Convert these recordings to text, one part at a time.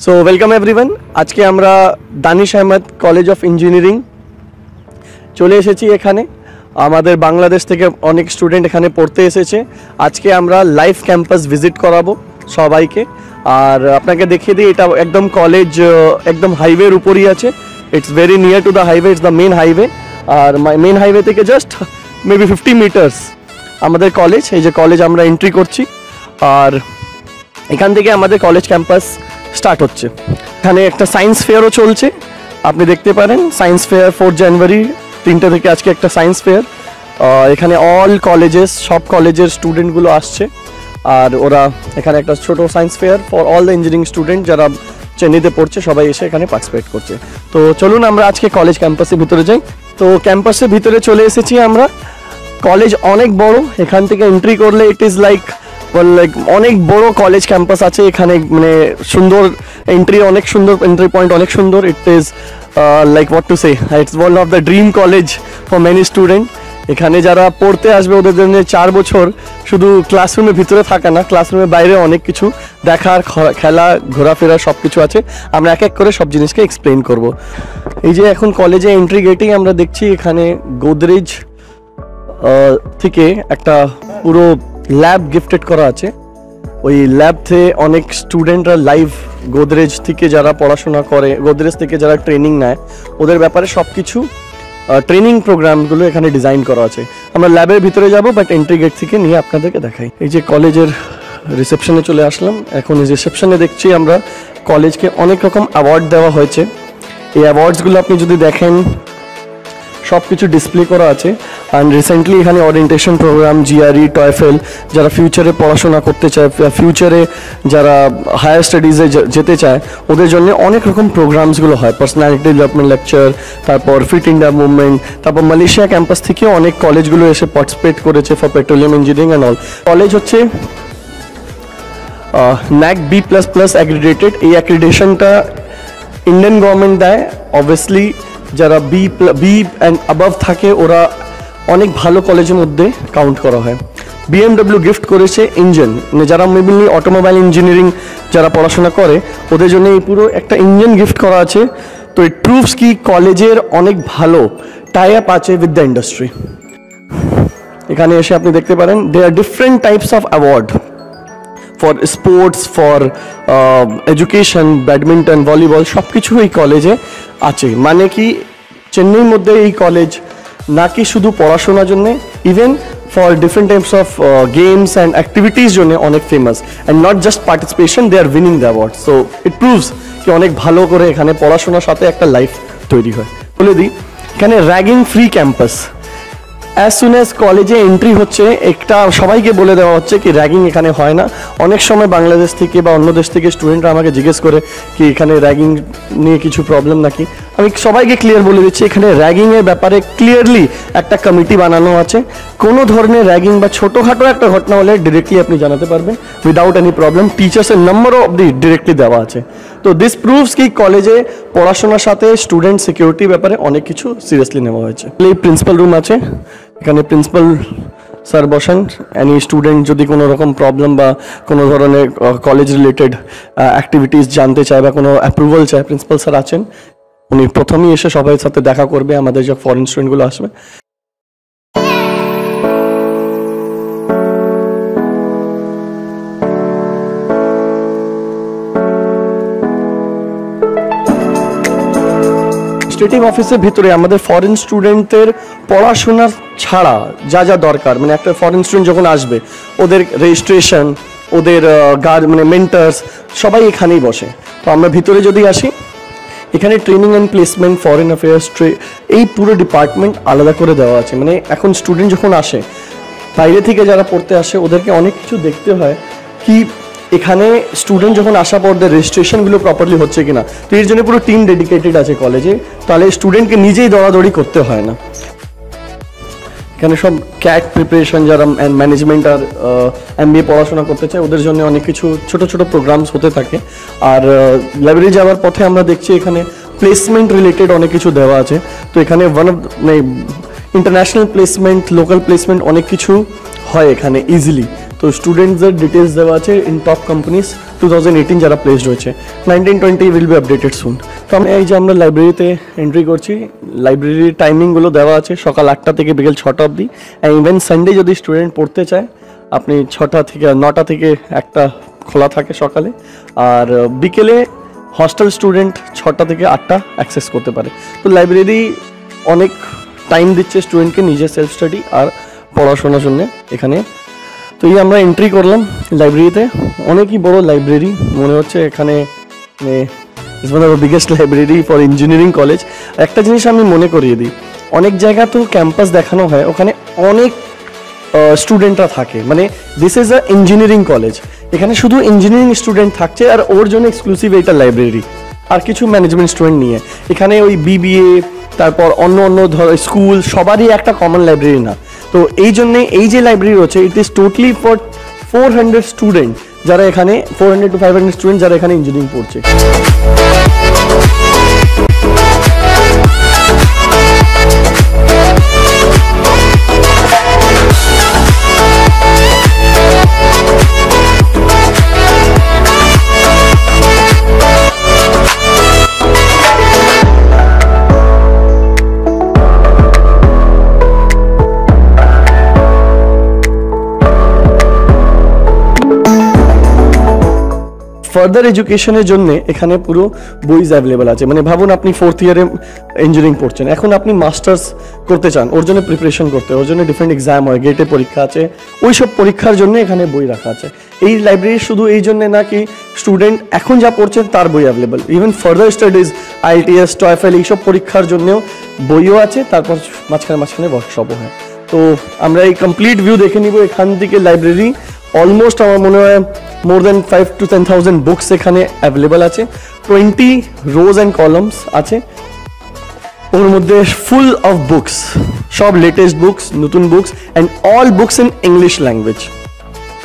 So welcome everyone. আজকে আমরা Danish Ahmed college of engineering চলে এসেছি। এখানে আমাদের বাংলাদেশ থেকে অনেক স্টুডেন্ট এখানে পড়তে এসেছে। আজকে আমরা লাইভ ক্যাম্পাস ভিজিট করাবো সবাইকে। আর আপনাকে দেখিয়ে দিই, এটা একদম কলেজ একদম হাইওয়ের উপরই আছে। It's very near to the highway, it's the main highway. আর মেন হাইওয়ে থেকে জাস্ট মেবি 50 মিটার্স আমাদের কলেজ। এই যে কলেজ আমরা এন্ট্রি করছি, আর এখান থেকে আমাদের কলেজ ক্যাম্পাস স্টার্ট হচ্ছে। এখানে একটা সায়েন্স ফেয়ারও চলছে, আপনি দেখতে পারেন। সায়েন্স ফেয়ার 4 জানুয়ারি 3টে থেকে আজকে একটা সায়েন্স ফেয়ার। এখানে অল কলেজেস, সব কলেজের স্টুডেন্টগুলো আসছে। আর ওরা এখানে একটা ছোট science fare for all the engineering student যারা চেন্নাইতে পড়ছে, সবাই এসে এখানে পার্টিসিপেট করছে। তো চলুন আমরা আজকে কলেজ ক্যাম্পাসের ভিতরে যাই। তো ক্যাম্পাসের ভিতরে চলে এসেছি আমরা। কলেজ অনেক বড়, এখান থেকে এন্ট্রি করলে ইট ইজ লাইক অনেক বড় কলেজ ক্যাম্পাস আছে এখানে। মানে সুন্দর এন্ট্রি, অনেক সুন্দর এন্ট্রি পয়েন্ট, অনেক সুন্দর। It is like what to say, it's one of the dream college for many student. এখানে যারা পড়তে আসবে ওদের জন্য 4 বছর শুধু ক্লাসরুমের ভিতরে থাকে না, ক্লাসরুমের বাইরে অনেক কিছু দেখার, খেলা, ঘোরাফেরা সব কিছু আছে। আমরা এক এক করে সব জিনিসকে এক্সপ্লেন করব। এই যে এখন কলেজে এন্ট্রি গেটেই আমরা দেখছি এখানে গোদরেজ থেকে একটা পুরো ল্যাব গিফটেড করা আছে। ওই ল্যাব থেকে অনেক স্টুডেন্টরা লাইভ গোদরেজ থেকে যারা পড়াশোনা করে, গোদরেজ থেকে যারা ট্রেনিং নেয়, ওদের ব্যাপারে সব কিছু ট্রেনিং প্রোগ্রামগুলো এখানে ডিজাইন করা আছে। আমরা ল্যাবের ভিতরে যাব, বাট এন্ট্রি গেট থেকে নিয়ে আপনাদেরকে দেখাই। এই যে কলেজের রিসেপশনে চলে আসলাম। এখন এই রিসেপশনে দেখছি আমরা কলেজকে অনেক রকম অ্যাওয়ার্ড দেওয়া হয়েছে। এই অ্যাওয়ার্ডসগুলো আপনি যদি দেখেন সব কিছু ডিসপ্লে করা আছে। অ্যান্ড রিসেন্টলি এখানে ওরিয়েন্টেশন প্রোগ্রাম, জিআরই, টয়েফেল, যারা ফিউচারে পড়াশোনা করতে চায়, ফিউচারে যারা হায়ার স্টাডিজে যেতে চায়, ওদের জন্য অনেক রকম প্রোগ্রামসগুলো হয়। পার্সোনালিটি ডেভেলপমেন্ট লেকচার, তারপর ফিট ইন্ডিয়া মুভমেন্ট, তারপর মালয়েশিয়া ক্যাম্পাস থেকেও অনেক কলেজগুলো এসে পার্টিসিপেট করেছে for petroleum engineering and all. College হচ্ছে NAAC B++ অ্যাক্রিডিটেড। এই অ্যাক্রিডিটেশনটা ইন্ডিয়ান গভর্নমেন্ট দেয়। অবভিয়াসলি যারা বি অ্যান্ড অ্যাবাভ থাকে ওরা অনেক ভালো কলেজের মধ্যে কাউন্ট করা হয়। BMW গিফট করেছে ইঞ্জিন, মানে যারা মেবলি অটোমোবাইল ইঞ্জিনিয়ারিং যারা পড়াশোনা করে ওদের জন্য এই পুরো একটা ইঞ্জিন গিফট করা আছে। তো ইট প্রুভস কি কলেজের অনেক ভালো টাই আপ আছে উইথ দ্য ইন্ডাস্ট্রি। এখানে এসে আপনি দেখতে পারেন there are different types of award for sports, for education, badminton, volleyball, সব কিছু এই কলেজে আছে। মানে কি চেন্নাইয়ের মধ্যে এই কলেজ নাকি শুধু পড়াশোনার জন্য, even for different types of games and activities জন্য অনেক famous. And not just participation, they are winning the award. So it proves কি অনেক ভালো করে এখানে পড়াশোনার সাথে একটা লাইফ তৈরি হয়। বলে দিই, এখানে ragging free campus. As soon as কলেজে এন্ট্রি হচ্ছে একটা সবাইকে বলে দেওয়া হচ্ছে কি র্যাগিং এখানে হয় না। অনেক সময় বাংলাদেশ থেকে বা অন্য দেশ থেকে স্টুডেন্টরা আমাকে জিজ্ঞেস করে কি এখানে র্যাগিং নিয়ে কিছু প্রবলেম নাকি। আমি সবাইকে ক্লিয়ার বলে দিচ্ছি, এখানে র্যাগিংয়ের ব্যাপারে ক্লিয়ারলি একটা কমিটি বানানো আছে। কোনো ধরনের র্যাগিং বা ছোটোখাটো একটা ঘটনা হলে ডিরেক্টলি আপনি জানাতে পারবেন উইদাউট এনি প্রবলেম। টিচার্সের নম্বরও অবধি ডিরেক্টলি দেওয়া আছে। তো দিস প্রুভস কি কলেজে পড়াশোনার সাথে স্টুডেন্ট সিকিউরিটি ব্যাপারে অনেক কিছু সিরিয়াসলি নেওয়া হয়েছে। এই প্রিন্সিপাল রুম আছে, এখানে প্রিন্সিপাল স্যার বসেন। এনি স্টুডেন্ট যদি কোনো রকম প্রবলেম বা কোনো ধরনের কলেজ রিলেটেড অ্যাক্টিভিটিস জানতে চায় বা কোনো অ্যাপ্রুভাল চায়, প্রিন্সিপাল স্যার আছেন। উনি প্রথমেই এসে সবাই সাথে দেখা করবে, আমাদের যে ফরেন স্টুডেন্টগুলো আসবে। স্টেটিং অফিসের ভিতরে আমাদের ফরেন স্টুডেন্টদের পড়াশোনার ছাড়া যা যা দরকার, মানে একটা ফরেন স্টুডেন্ট যখন আসবে ওদের রেজিস্ট্রেশন, ওদের মানে মেন্টার্স সবাই এখানেই বসে। তো আমরা ভিতরে যদি আসি, এখানে training and placement, foreign affairs, এই পুরো ডিপার্টমেন্ট আলাদা করে দেওয়া আছে। মানে এখন স্টুডেন্ট যখন আসে, বাইরে থেকে যারা পড়তে আসে, ওদেরকে অনেক কিছু দেখতে হয় কি এখানে স্টুডেন্ট যখন আসার পর রেজিস্ট্রেশনগুলো প্রপারলি হচ্ছে কিনা। তো এর জন্য পুরো টিম ডেডিকেটেড আছে কলেজে, তাহলে স্টুডেন্টকে নিজেই দৌড়াদৌড়ি করতে হয় না। এখানে সব ক্যাট প্রিপারেশন, যারা ম্যানেজমেন্ট আর MBA পড়াশোনা করতে চায় ওদের জন্য অনেক কিছু ছোট ছোট প্রোগ্রামস হতে থাকে। আর লাইব্রেরি যাওয়ার পথে আমরা দেখছি এখানে প্লেসমেন্ট রিলেটেড অনেক কিছু দেওয়া আছে। তো এখানে ইন্টারন্যাশনাল প্লেসমেন্ট, লোকাল প্লেসমেন্ট অনেক কিছু হয় এখানে ইজিলি। তো স্টুডেন্টসদের ডিটেলস দেওয়া আছে ইন টপ কোম্পানিজ। 2018 যারা প্লেসড হয়েছে, 1920 উইল বি আপডেটেড সুন। তো আমরা এই যে আমরা লাইব্রেরিতে এন্ট্রি করছি, লাইব্রেরির টাইমিংগুলো দেওয়া আছে সকাল 8টা থেকে বিকেল 6টা অবধি। ইভেন সানডে যদি স্টুডেন্ট পড়তে চায় আপনি 6টা থেকে 9টা থেকে 1টা খোলা থাকে সকালে, আর বিকেলে হস্টেল স্টুডেন্ট 6টা থেকে 8টা অ্যাক্সেস করতে পারে। তো লাইব্রেরি অনেক টাইম দিচ্ছে স্টুডেন্টকে নিজের সেলফ স্টাডি আর পড়াশোনার জন্য এখানে। তো এই আমরা এন্ট্রি করলাম লাইব্রেরিতে, অনেকই বড় লাইব্রেরি মনে হচ্ছে এখানে, it's one of the biggest library for engineering college. একটা জিনিস আমি মনে করিয়ে দিই, অনেক জায়গা তো ক্যাম্পাস দেখানো হয়, ওখানে অনেক স্টুডেন্টরা থাকে, মানে this is a engineering college, এখানে শুধু ইঞ্জিনিয়ারিং স্টুডেন্ট থাকছে আর ওর জন্য এক্সক্লুসিভ এইটা লাইব্রেরি, আর কিছু ম্যানেজমেন্ট স্টুডেন্ট নিয়ে। এখানে ওই বিবিএ তারপর অন্য অন্য স্কুল সবারই একটা কমন লাইব্রেরি না। তো এই জন্যে এই যে লাইব্রেরি রয়েছে it is totally for 400 student, যারা এখানে 400 to 500 স্টুডেন্ট যারা এখানে ইঞ্জিনিয়ারিং পড়ছে। ফার্দার এডুকেশনের জন্য এখানে পুরো বইজ অ্যাভেলেবেল আছে, মানে ভাবুন আপনি 4th ইয়ারে ইঞ্জিনিয়ারিং পড়ছেন, এখন আপনি মাস্টার্স করতে চান, ওর জন্য প্রিপারেশন করতে, ওর জন্য ডিফারেন্ট এক্সাম হয়, গেটে পরীক্ষা আছে, ওই সব পরীক্ষার জন্য এখানে বই রাখা আছে। এই লাইব্রেরি শুধু এই জন্য না কি স্টুডেন্ট এখন যা পড়ছেন তার বই available, even further studies IELTS TOEFL এইসব পরীক্ষার জন্যও বইও আছে, তারপর মাঝখানে ওয়ার্কশপও হয়। তো আমরা এই কমপ্লিট ভিউ দেখে নিব এখান থেকে। লাইব্রেরি অলমোস্ট আমার মনে হয় মোর দেন 5 to 10,000 বুকস এখানে অ্যাভেলেবেল আছে, 20 রোজ অ্যান্ড কলামস আছে, ওর মধ্যে ফুল অফ বুকস, সব লেটেস্ট বুকস, নতুন books and all books in English language,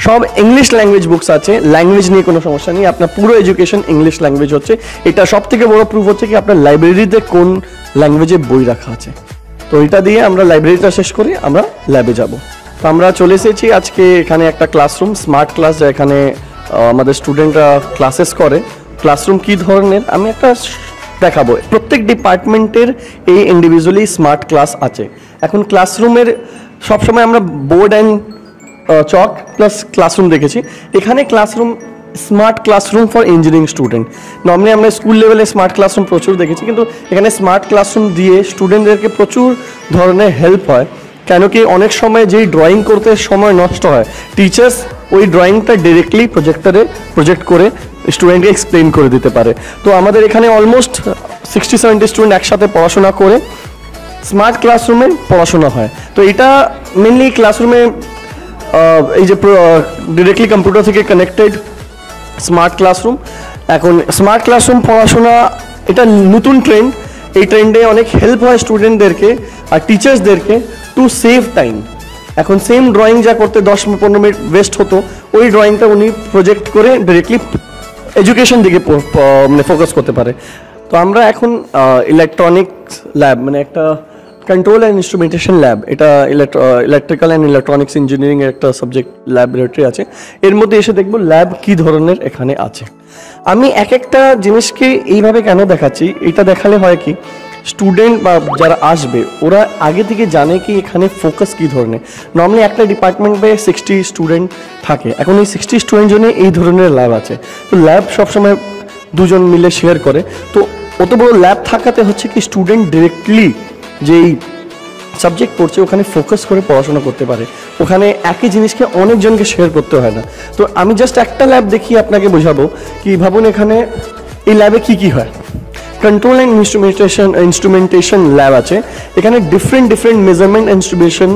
সব ইংলিশ ল্যাঙ্গুয়েজ বুকস আছে, ল্যাঙ্গুয়েজ নিয়ে কোনো সমস্যা নেই, আপনার পুরো এডুকেশন ইংলিশ ল্যাঙ্গুয়েজ হচ্ছে। এটা সব থেকে বড় প্রুফ হচ্ছে কি আপনার লাইব্রেরিতে কোন ল্যাঙ্গুয়েজে বই রাখা আছে। তো এটা দিয়ে আমরা লাইব্রেরিটা শেষ করে আমরা ল্যাবে যাব। তো আমরা চলে এসেছি আজকে এখানে একটা ক্লাসরুম, স্মার্ট ক্লাস, যা এখানে আমাদের স্টুডেন্টরা ক্লাসেস করে। ক্লাসরুম কী ধরনের আমি একটা দেখাবো, প্রত্যেক ডিপার্টমেন্টের এই ইন্ডিভিজুয়ালি স্মার্ট ক্লাস আছে। এখন ক্লাসরুমের সবসময় আমরা board and chalk plus classroom দেখেছি, এখানে classroom smart classroom for engineering student. Normally আমরা স্কুল লেভেলে স্মার্ট ক্লাসরুম প্রচুর দেখেছি, কিন্তু এখানে স্মার্ট ক্লাসরুম দিয়ে স্টুডেন্টদেরকে প্রচুর ধরনের হেল্প হয়। কেন কি অনেক সময় যেই ড্রয়িং করতে সময় নষ্ট হয়, টিচার্স ওই ড্রয়িংটা ডিরেক্টলি প্রজেক্ট করে স্টুডেন্টকে এক্সপ্লেন করে দিতে পারে। তো আমাদের এখানে অলমোস্ট 60-70 স্টুডেন্ট একসাথে পড়াশোনা করে স্মার্ট ক্লাসরুমে পড়াশোনা হয়। তো এটা মেনলি ক্লাসরুমে এই যে ডিরেক্টলি কম্পিউটার থেকে কানেক্টেড স্মার্ট ক্লাসরুম। এখন স্মার্ট ক্লাসরুম পড়াশোনা এটা নতুন ট্রেন্ড, এই ট্রেন্ডে অনেক হেল্প হয় স্টুডেন্টদেরকে আর টিচার্সদেরকে টু সেভ টাইম। এখন সেম ড্রয়িং যা করতে 10-15 মিনিট ওয়েস্ট হতো, ওই ড্রয়িংটা উনি প্রজেক্ট করে ডিরেক্টলি এডুকেশন দিকে মানে ফোকাস করতে পারে। তো আমরা এখন ইলেকট্রনিক্স ল্যাব, মানে একটা কন্ট্রোল অ্যান্ড ইনস্ট্রুমেন্টেশন ল্যাব, এটা ইলেকট্রিক্যাল অ্যান্ড ইলেকট্রনিক্স ইঞ্জিনিয়ারিং একটা সাবজেক্ট ল্যাবরেটরি আছে, এর মধ্যে এসে দেখব ল্যাব কী ধরনের এখানে আছে। আমি একটা জিনিসকে এইভাবে কেন দেখাচ্ছি, এটা দেখালে হয় কি স্টুডেন্ট বা যারা আসবে ওরা আগে থেকে জানে কি এখানে ফোকাস কী ধরনের। নর্মালি একটা ডিপার্টমেন্টে 60 স্টুডেন্ট থাকে, এখন এই 60 স্টুডেন্ট জন্য এই ধরনের ল্যাব আছে। তো ল্যাব সবসময় দুজন মিলে শেয়ার করে, তো অত বড় ল্যাব থাকাতে হচ্ছে কি স্টুডেন্ট ডিরেক্টলি যেই সাবজেক্ট পড়ছে ওখানে ফোকাস করে পড়াশোনা করতে পারে, ওখানে একই জিনিসকে অনেকজনকে শেয়ার করতে হয় না। তো আমি জাস্ট একটা ল্যাব দেখিয়ে আপনাকে বোঝাবো কি, ভাবুন এখানে এই ল্যাবে কি হয়। কন্ট্রোল অ্যান্ড ইনস্ট্রুমেন্টেশন ল্যাব আছে, এখানে ডিফারেন্ট মেজারমেন্ট ইনস্ট্রুমেন্টেশন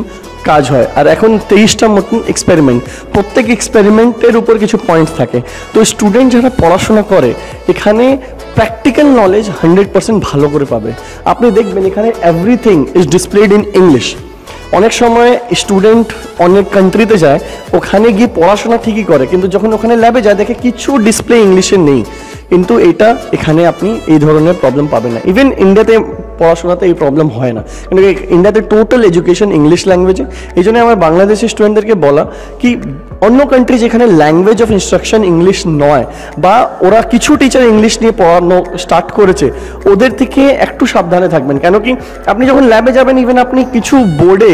কাজ হয়, আর এখন 23টা মতন এক্সপেরিমেন্ট, প্রত্যেক এক্সপেরিমেন্টের উপর কিছু পয়েন্টস থাকে। তো স্টুডেন্ট যারা পড়াশোনা করে এখানে প্র্যাকটিক্যাল নলেজ 100% ভালো করে পাবে। আপনি দেখবেন এখানে everything is displayed in English. অনেক সময় স্টুডেন্ট অনেক কান্ট্রিতে যায়, ওখানে গিয়ে পড়াশোনা ঠিকই করে, কিন্তু যখন ওখানে ল্যাবে যায় দেখে কিছু ডিসপ্লে ইংলিশে নেই। কিন্তু এটা এখানে আপনি এই ধরনের প্রবলেম পাবেন না। ইভেন ইন্ডিয়াতে পড়াশোনাতে এই প্রবলেম হয় না, কিন্তু ইন্ডিয়াতে টোটাল এডুকেশন ইংলিশ ল্যাঙ্গুয়েজে। এই জন্য আমার বাংলাদেশের স্টুডেন্টদেরকে বলা কি অন্য কান্ট্রি যেখানে ল্যাঙ্গুয়েজ অফ ইনস্ট্রাকশন ইংলিশ নয়, বা ওরা কিছু টিচার ইংলিশ নিয়ে পড়ানো স্টার্ট করেছে, ওদের থেকে একটু সাবধানে থাকবেন। কেন কি আপনি যখন ল্যাবে যাবেন, ইভেন আপনি কিছু বোর্ডে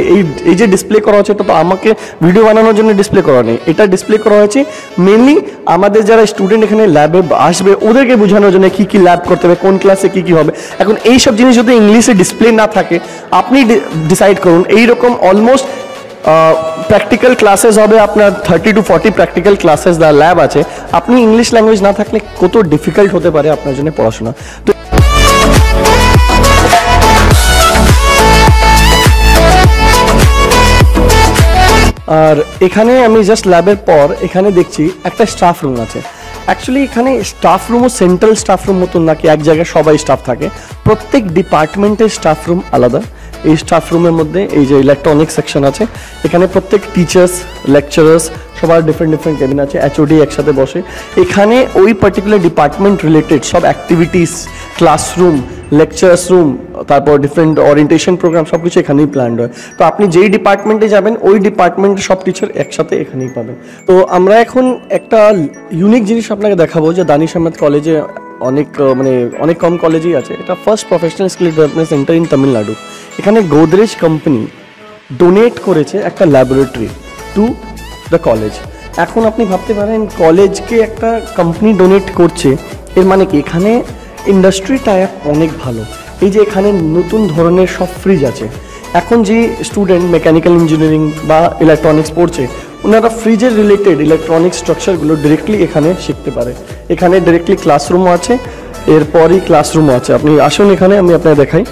এই যে ডিসপ্লে করা হচ্ছে, এটা তো আমাকে ভিডিও বানানোর জন্য ডিসপ্লে করা নেই, এটা ডিসপ্লে করা হয়েছে মেনলি আমাদের যারা স্টুডেন্ট এখানে ল্যাবে আসবে ওদেরকে বোঝানোর জন্য কী কী ল্যাব করতে হবে, কোন ক্লাসে কী কী হবে। এখন এইসব জিনিস যদি ইংলিশে ডিসপ্লে না থাকে, আপনি ডিসাইড করুন এইরকম অলমোস্ট প্র্যাকটিক্যাল ক্লাসেস হবে আপনার 30 to 40 practical classes the lab আছে, আপনি ইংলিশ ল্যাঙ্গুয়েজ না থাকলে কত ডিফিকাল্ট হতে পারে আপনার জন্য পড়াশোনা। তো আর এখানে আমি জাস্ট ল্যাবের পর এখানে দেখছি একটা স্টাফ রুম আছে। অ্যাকচুয়ালি এখানে স্টাফ রুমও সেন্ট্রাল স্টাফ রুম মতন নাকি এক জায়গায় সবাই স্টাফ থাকে, প্রত্যেক ডিপার্টমেন্টের স্টাফ রুম আলাদা। এই স্টাফ রুমের মধ্যে এই যে ইলেকট্রনিক সেকশন আছে, এখানে প্রত্যেক টিচার্স, লেকচারার্স সবার ডিফারেন্ট ডিফারেন্ট কেবিন আছে, HOD একসাথে বসে। এখানে ওই পার্টিকুলার ডিপার্টমেন্ট রিলেটেড সব অ্যাক্টিভিটিস, ক্লাসরুম, লেকচার্স রুম, তারপর ডিফারেন্ট ওরিয়েন্টেশন প্রোগ্রাম সব কিছু এখানেই প্ল্যান্ড হয়। তো আপনি যেই ডিপার্টমেন্টে যাবেন ওই ডিপার্টমেন্টের সব টিচার একসাথে এখানেই পাবেন। তো আমরা এখন একটা ইউনিক জিনিস আপনাকে দেখাবো, যে দানিশ আহমেদ কলেজে অনেক কম কলেজেই আছে। এটা first professional skill development centre in Tamil Nadu. এখানে গোদরেজ কোম্পানি ডোনেট করেছে একটা ল্যাবরেটরি টু দ্য কলেজ। এখন আপনি ভাবতে পারেন কলেজকে একটা কোম্পানি ডোনেট করছে, এর মানে কি এখানে ইন্ডাস্ট্রি টাইপ অনেক ভালো। এই যে এখানে নতুন ধরনের সব ফ্রিজ আছে, এখন যে স্টুডেন্ট মেকানিক্যাল ইঞ্জিনিয়ারিং বা ইলেকট্রনিক্স পড়ছে ওনারা ফ্রিজের রিলেটেড ইলেকট্রনিক স্ট্রাকচারগুলো ডিরেক্টলি এখানে শিখতে পারে। এখানে ডিরেক্টলি ক্লাসরুমও আছে, এরপরই ক্লাসরুমও আছে। আপনি আসুন এখানে, আমি আপনাকে দেখাই।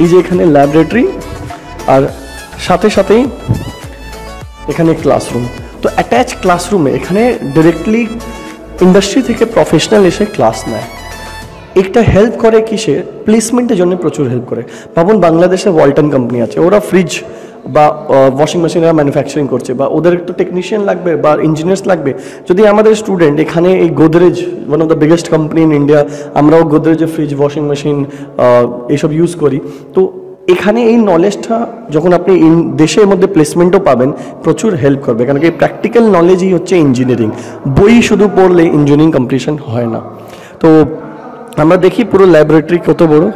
এই যে এখানে ল্যাবরেটরি আর সাথে সাথেই এখানে ক্লাসরুম। তো অ্যাটাচ ক্লাসরুমে এখানে ডিরেক্টলি ইন্ডাস্ট্রি থেকে প্রফেশনাল এসে ক্লাস নেয়। একটা হেল্প করে কিসে, প্লেসমেন্টের জন্য প্রচুর হেল্প করে। ভাবুন বাংলাদেশে ওয়ালটন কোম্পানি আছে, ওরা ফ্রিজ বা ওয়াশিং মেশিনের ম্যানুফ্যাকচারিং করছে, বা ওদের একটু টেকনিশিয়ান লাগবে বা ইঞ্জিনিয়ার্স লাগবে। যদি আমাদের স্টুডেন্ট এখানে এই Godrej, one of the biggest company in India, আমরাও গোদরেজের ফ্রিজ, ওয়াশিং মেশিন এইসব ইউজ করি। তো এখানে এই নলেজটা যখন আপনি দেশের মধ্যে প্লেসমেন্টও পাবেন, প্রচুর হেল্প করবে। কারণ এই প্র্যাকটিক্যাল নলেজই হচ্ছে ইঞ্জিনিয়ারিং। বই শুধু পড়লে ইঞ্জিনিয়ারিং কমপ্লিশন হয় না। তো আমরা দেখি পুরো ল্যাবরেটরি কত বড়।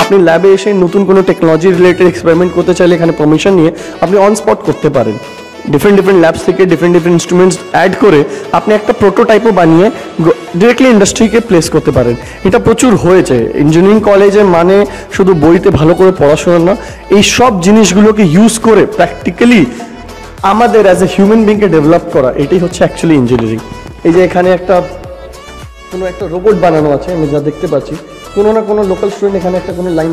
আপনি ল্যাবে এসে নতুন কোনো টেকনোলজি রিলেটেড এক্সপেরিমেন্ট করতে চাইলে এখানে পারমিশন নিয়ে আপনি অন স্পট করতে পারেন। ডিফারেন্ট ল্যাবস থেকে ডিফারেন্ট ইনস্ট্রুমেন্টস অ্যাড করে আপনি একটা প্রোটোটাইপও বানিয়ে ডিরেক্টলি ইন্ডাস্ট্রিকে প্লেস করতে পারেন। এটা প্রচুর হয়েছে ইঞ্জিনিয়ারিং কলেজে, মানে শুধু বইতে ভালো করে পড়াশোনা না, এই সব জিনিসগুলোকে ইউজ করে প্র্যাকটিক্যালি আমাদের অ্যাজ এ হিউম্যান বিংকে ডেভেলপ করা, এটাই হচ্ছে অ্যাকচুয়ালি ইঞ্জিনিয়ারিং। এই যে এখানে কোনো একটা রোবট বানানো আছে, আমি যা দেখতে পাচ্ছি কোনো না কোনো লোকাল স্টুডেন্ট এখানে একটা কোনো লাইন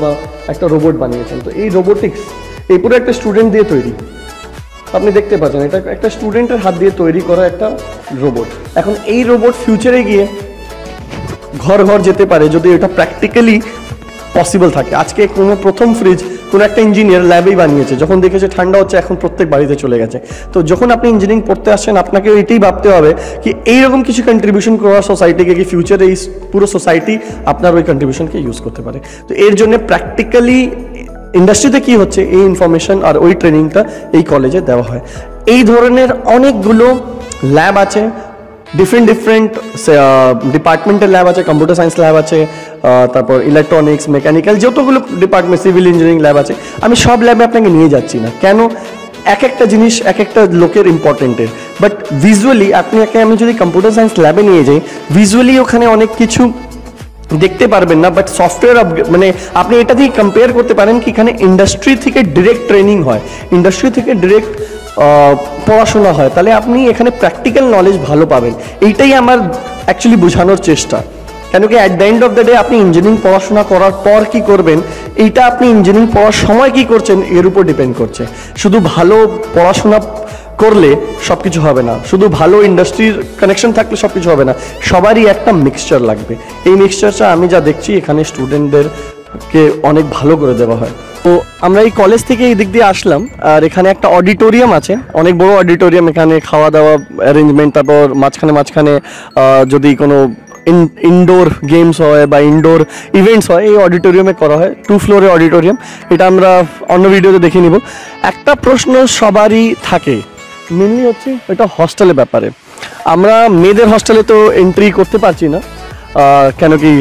বা একটা রোবট বানিয়েছেন। তো এই রোবোটিক্স এই পুরো একটা স্টুডেন্ট দিয়ে তৈরি, আপনি দেখতে পাচ্ছেন এটা একটা স্টুডেন্টের হাত দিয়ে তৈরি করা একটা রোবট। এখন এই রোবট ফিউচারে গিয়ে ঘর ঘর যেতে পারে যদি এটা প্র্যাকটিক্যালি পসিবল থাকে। আজকে কোনো প্রথম ফ্রিজ কোনো একটা ইঞ্জিনিয়ার ল্যাবেই বানিয়েছে, যখন দেখেছে ঠান্ডা হচ্ছে এখন প্রত্যেক বাড়িতে চলে গেছে। তো যখন আপনি ইঞ্জিনিয়ারিং পড়তে আসছেন আপনাকে এটাই ভাবতে হবে কি এইরকম কিছু কন্ট্রিবিউশন করা সোসাইটিকে, কি ফিউচারে এই পুরো সোসাইটি আপনার ওই কন্ট্রিবিউশনকে ইউজ করতে পারে। তো এর জন্য প্র্যাকটিক্যালি ইন্ডাস্ট্রিতে কি হচ্ছে এই ইনফরমেশন আর ওই ট্রেনিংটা এই কলেজে দেওয়া হয়। এই ধরনের অনেকগুলো ল্যাব আছে, ডিফারেন্ট ডিপার্টমেন্টের ল্যাব আছে, কম্পিউটার সায়েন্স ল্যাব আছে, তারপর ইলেকট্রনিক্স, মেকানিক্যাল, যতগুলো ডিপার্টমেন্ট, সিভিল ইঞ্জিনিয়ারিং ল্যাব আছে। আমি সব ল্যাবে আপনাকে নিয়ে যাচ্ছি না, কেন, এক একটা জিনিস এক একটা লোকের ইম্পর্টেন্টের। বাট ভিজুয়ালি আমি যদি কম্পিউটার সায়েন্স ল্যাবে নিয়ে যাই, ভিজুয়ালি ওখানে অনেক কিছু দেখতে পারবেন না, বাট সফটওয়্যার মানে আপনি এটা দিয়ে কম্পেয়ার করতে পারেন কি এখানে ইন্ডাস্ট্রি থেকে ডিরেক্ট ট্রেনিং হয়, ইন্ডাস্ট্রি থেকে ডিরেক্ট পড়াশোনা হয়, তাহলে আপনি এখানে প্র্যাকটিক্যাল নলেজ ভালো পাবেন। এইটাই আমার অ্যাকচুয়ালি বোঝানোর চেষ্টা। কেন কি at the end of the day আপনি ইঞ্জিনিয়ারিং পড়াশোনা করার পর কি করবেন, এইটা আপনি ইঞ্জিনিয়ারিং পড়ার সময় কি করছেন এর উপর ডিপেন্ড করছে। শুধু ভালো পড়াশোনা করলে সব কিছু হবে না, শুধু ভালো ইন্ডাস্ট্রির কানেকশন থাকলে সব কিছু হবে না, সবারই একটা মিক্সচার লাগবে। এই মিক্সচারটা আমি যা দেখছি এখানে স্টুডেন্টদের কে অনেক ভালো করে দেওয়া হয়। তো আমরা এই কলেজ থেকে এই দিক দিয়ে আসলাম, আর এখানে একটা অডিটোরিয়াম আছে, অনেক বড় অডিটোরিয়াম। এখানে খাওয়া দাওয়া অ্যারেঞ্জমেন্ট, তারপর মাঝখানে যদি কোনো ইনডোর গেমস হয় বা ইনডোর ইভেন্টস হয় এই অডিটোরিয়ামে করা হয়। 2 ফ্লোরের অডিটোরিয়াম, এটা আমরা অন্য ভিডিওতে দেখে নিব। একটা প্রশ্ন সবারই থাকে, মেনলি হচ্ছে এটা হস্টেলের ব্যাপারে। আমরা মেয়েদের হস্টেলে তো এন্ট্রি করতে পারছি না, কেন কি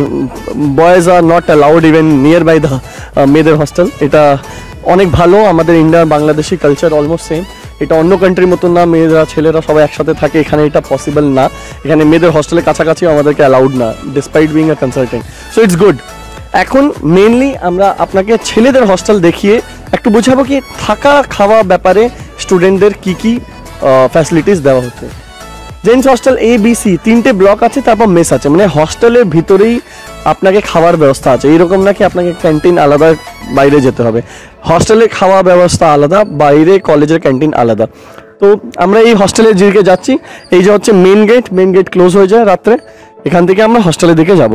boys are not allowed even near by the মেয়েদের হস্টেল। এটা অনেক ভালো, আমাদের Indian Bangladeshi culture almost same. এটা অন্য কান্ট্রির মতন না, মেয়েরা ছেলেরা সবাই একসাথে থাকে, এখানে এটা পসিবল না। এখানে মেয়েদের হস্টেলের কাছাকাছি আমাদেরকে অ্যালাউড না, despite being a consultant. So it's good. এখন মেনলি আমরা আপনাকে ছেলেদের হস্টেল দেখিয়ে একটু বোঝাবো কি থাকা খাওয়া ব্যাপারে স্টুডেন্টদের কি কি ফ্যাসিলিটিস দেওয়া হচ্ছে। জেন্টস হস্টেল ABC 3টে ব্লক আছে, তারপর মেস আছে, মানে হস্টেলের ভিতরেই আপনাকে খাওয়ার ব্যবস্থা আছে। এইরকম নাকি আপনাকে ক্যান্টিন আলাদা বাইরে যেতে হবে। হস্টেলে খাওয়া ব্যবস্থা আলাদা, বাইরে কলেজের ক্যান্টিন আলাদা। তো আমরা এই হস্টেলের দিকে যাচ্ছি। এই যে হচ্ছে মেন গেট ক্লোজ হয়ে যায় রাত্রে, এখান থেকে আমরা হস্টেলের দিকে যাব।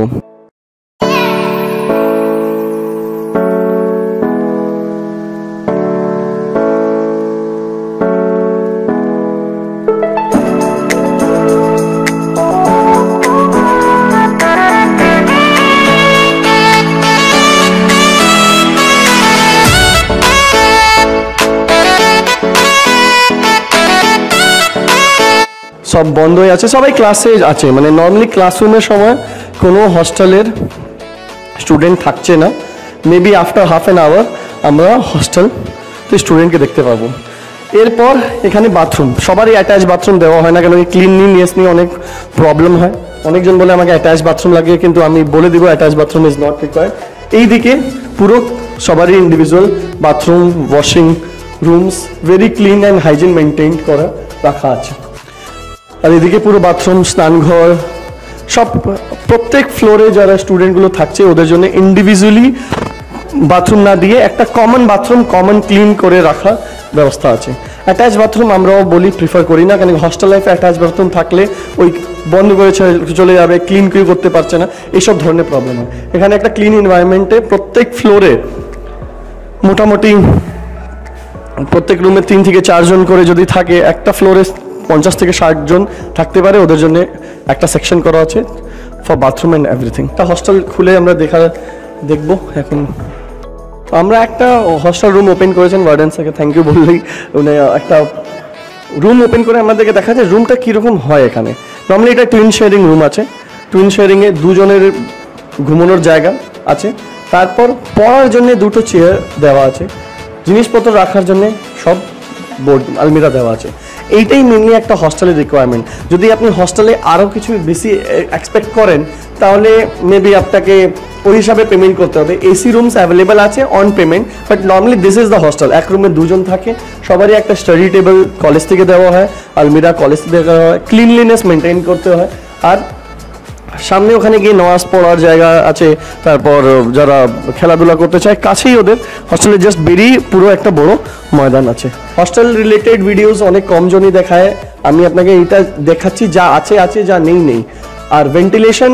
সব বন্ধ হয়ে আছে, সবাই ক্লাসে আছে। মানে নর্মালি ক্লাসরুমের সময় কোনো হস্টেলের স্টুডেন্ট থাকছে না। Maybe after half an hour আমরা হস্টেল তো স্টুডেন্টকে দেখতে পাবো। এরপর এখানে বাথরুম, সবারই অ্যাটাচ বাথরুম দেওয়া হয় না, কেন কি ক্লিনলিনেস নিয়ে অনেক প্রবলেম হয়। অনেকজন বলে আমাকে অ্যাটাচ বাথরুম লাগে, কিন্তু আমি বলে দিব attach bathroom is not required. এইদিকে পুরো সবারই individual bathroom, washing rooms very clean and hygiene maintain করা রাখা আছে। আর এদিকে পুরো বাথরুম, স্নানঘর সব, প্রত্যেক ফ্লোরে যারা স্টুডেন্টগুলো থাকছে ওদের জন্য ইন্ডিভিজুয়ালি বাথরুম না দিয়ে একটা কমন বাথরুম, কমন ক্লিন করে রাখা ব্যবস্থা আছে। অ্যাটাচ বাথরুম আমরাও বলি প্রিফার করি না, কারণ হস্টেল লাইফে অ্যাটাচ বাথরুম থাকলে ওই বন্ধ করে চলে যাবে, ক্লিন কেউ করতে পারছে না, এইসব ধরনের প্রবলেম হয়। এখানে একটা ক্লিন এনভায়রনমেন্টে প্রত্যেক ফ্লোরে মোটামুটি প্রত্যেক রুমে 3 থেকে 4 জন করে যদি থাকে, একটা ফ্লোরে 50 থেকে 60 জন থাকতে পারে। ওদের জন্য একটা সেকশন করা আছে ফর বাথরুম অ্যান্ড এভরিথিং। একটা হস্টেল খুলে আমরা দেখবো এখন। আমরা একটা হস্টেল রুম ওপেন করেছেন, ওয়ার্ডেন স্যারকে থ্যাংক ইউ বললেই উনি একটা রুম ওপেন করে আমাদেরকে দেখা যায় রুমটা কীরকম হয়। এখানে নর্মালি এটা টুইন শেয়ারিং রুম আছে। টুইন শেয়ারিংয়ে 2 জনের ঘুমানোর জায়গা আছে, তারপর পড়ার জন্য 2টো চেয়ার দেওয়া আছে, জিনিসপত্র রাখার জন্য সব বোর্ড আলমিরা দেওয়া আছে। এইটাই মেনলি একটা হস্টেলের রিকোয়ারমেন্ট। যদি আপনি হস্টেলে আরও কিছু বেশি এক্সপেক্ট করেন তাহলে মেবি আপনাকে ওই হিসাবে পেমেন্ট করতে হবে। এসি রুমস অ্যাভেলেবেল আছে on payment, but normally this is the hostel. এক রুমে 2 জন থাকে, সবারই একটা স্টাডি টেবিল কলেজ থেকে দেওয়া হয়, আলমিরা কলেজ থেকে দেওয়া হয়, ক্লিনলিনেস মেনটেন করতে হয়। আর সামনে ওখানে গিয়ে নামাজ পড়ার জায়গা আছে, তারপর যারা খেলাধুলা করতে চায় কাছেই ওদের হস্টেলে জাস্ট বেরিয়ে পুরো একটা বড় ময়দান আছে। হস্টেল রিলেটেড ভিডিওস অনেক কম জনই দেখায়, আমি আপনাকে এইটা দেখাচ্ছি যা আছে আছে, যা নেই। আর ভেন্টিলেশন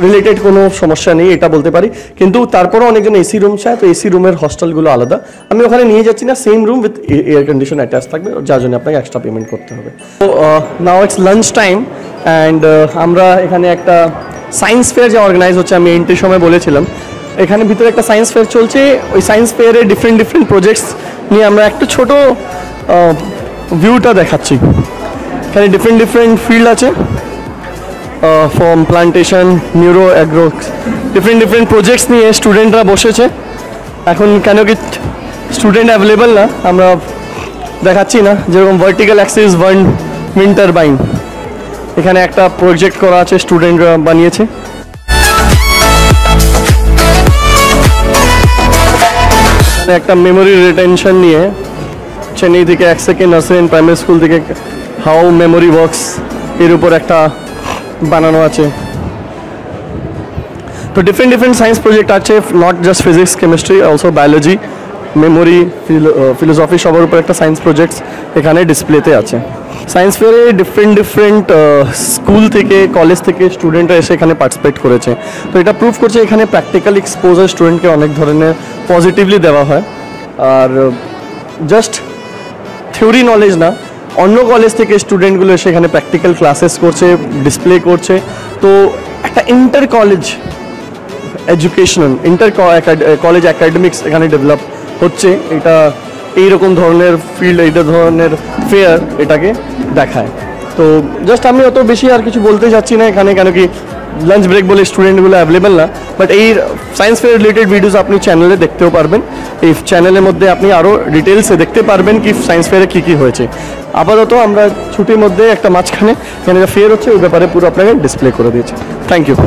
রিলেটেড কোনো সমস্যা নেই এটা বলতে পারি, কিন্তু তারপরেও অনেকজন এসি রুম চায়, তো এসি রুমের হস্টেলগুলো আলাদা। আমি ওখানে নিয়ে যাচ্ছি না, same room with air condition attach থাকবে, যার জন্য আপনাকে এক্সট্রা পেমেন্ট করতে হবে। তো now it's lunch time and আমরা এখানে একটা সায়েন্স ফেয়ার যা অর্গানাইজ হচ্ছে, আমি এন্ট্রির সময় বলেছিলাম এখানে ভিতরে একটা সায়েন্স ফেয়ার চলছে। ওই সায়েন্স ফেয়ারে ডিফারেন্ট প্রজেক্টস নিয়ে আমরা একটু ছোট ভিউটা দেখাচ্ছি। এখানে ডিফারেন্ট ফিল্ড আছে, form plantation, neuro agro, different projects নিয়ে স্টুডেন্টরা বসেছে। এখন কেন কি স্টুডেন্ট অ্যাভেলেবেল না, আমরা দেখাচ্ছি না। যেরকম ভার্টিক্যাল অ্যাক্সিস উইন্ড টারবাইন, এখানে একটা প্রজেক্ট করা আছে, স্টুডেন্টরা বানিয়েছে। একটা মেমোরি রিটেনশন নিয়ে চেন্নাই থেকে 1 সেকেন্ড নার্সারি প্রাইমারি স্কুল থেকে হাউ মেমোরি ওয়ার্কস এর উপর একটা বানানো আছে। তো ডিফারেন্ট সায়েন্স প্রজেক্ট আছে, not just physics chemistry, also biology memory, philosophy সবার উপর একটা সায়েন্স প্রজেক্টস এখানে ডিসপ্লেতে আছে। সায়েন্স ফেয়ারে ডিফারেন্ট স্কুল থেকে, কলেজ থেকে স্টুডেন্টরা এসে এখানে পার্টিসিপেট করেছে। তো এটা প্রুভ করছে এখানে প্র্যাকটিক্যাল এক্সপোজার স্টুডেন্টকে অনেক ধরনের পজিটিভলি দেওয়া হয়। আর জাস্ট থিওরি নলেজ না, অন্য কলেজ থেকে স্টুডেন্টগুলো এসে এখানে প্র্যাকটিক্যাল ক্লাসেস করছে, ডিসপ্লে করছে। তো একটা inter college educational, college academics এখানে ডেভেলপ হচ্ছে। এটা এইরকম ধরনের ফিল্ড, এইটা ধরনের ফেয়ার এটাকে দেখায়। তো জাস্ট আমি অত বেশি আর কিছু বলতে চাচ্ছি না এখানে, কেন কি লাঞ্চ ব্রেক বলে স্টুডেন্টগুলো অ্যাভেলেবেল না। বাট এই সায়েন্স ফেয়ার রিলেটেড ভিডিওস আপনি চ্যানেলে দেখতেও পারবেন। এই চ্যানেলের মধ্যে আপনি আরও ডিটেলসে দেখতে পারবেন কি সায়েন্স ফেয়ারে কী কী হয়েছে। আপাতত আমরা ছুটির মধ্যে একটা মাঝখানে এখানে ফেয়ার হচ্ছে ওই ব্যাপারে পুরো আপনাকে ডিসপ্লে করে দিয়েছি। Thank you.